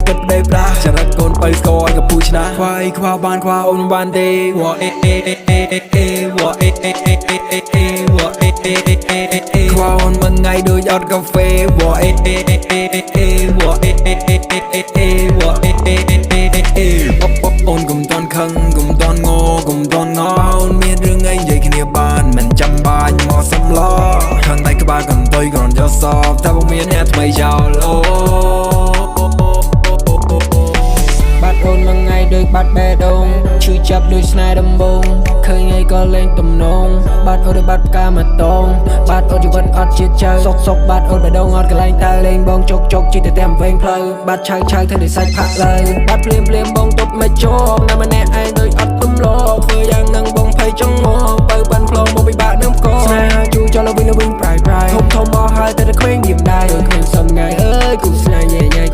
គិតប្តីប្រាចរិតកូនបើស្គាល់ក៏ពូឆ្នាខ្វាយខ្វល់បានខ្វល់អូនបានទេវ៉ាវ៉ាខ្វល់អូនមួយថ្ងៃដូចអត់កាហ្វេវ៉ាអូនកុំតន់ខឹងកុំតន់ងកុំតន់ងអូនមានរឿងអីនិយាយគ្នាបានមិនចាំបាច់មកសំឡខឹងតែក្បាលកន្ទុយគ្រាន់យកសបតែពុំមានអ្នកថ្មីចោលអូបាត់អូនមួយថ្ងៃដូចបាត់បេះដូងឈឺចាប់ដូចស្នេហ៍ដំបងឃើញអីក៏លេងទំនងបាត់អូនដូចបាត់ផ្កាមកតងបាត់អូនជីវិតអត់ជាតិចៅសុកបាត់អូនបេះដូងអត់កន្លែងតើលេងបងជុកជីទៅតាមវែងផ្លូវបាត់ឆៅធ្វើដូចសាច់ផាក់លើបាត់ភ្លាមបងទប់មិនជោគណាម្នាក់ឯងដូចអត់ទំលោធ្វើយ៉ាងនឹងបងភ័យចង់មកបើបានផ្លងមកពិបាកនឹងកស្នេហាជូចោលវិញប្រៃធំមកហើយតែក្មេងមានដែរដូចគ្មានសំងាយអើយគូស្នេហ៍ញ៉ៃ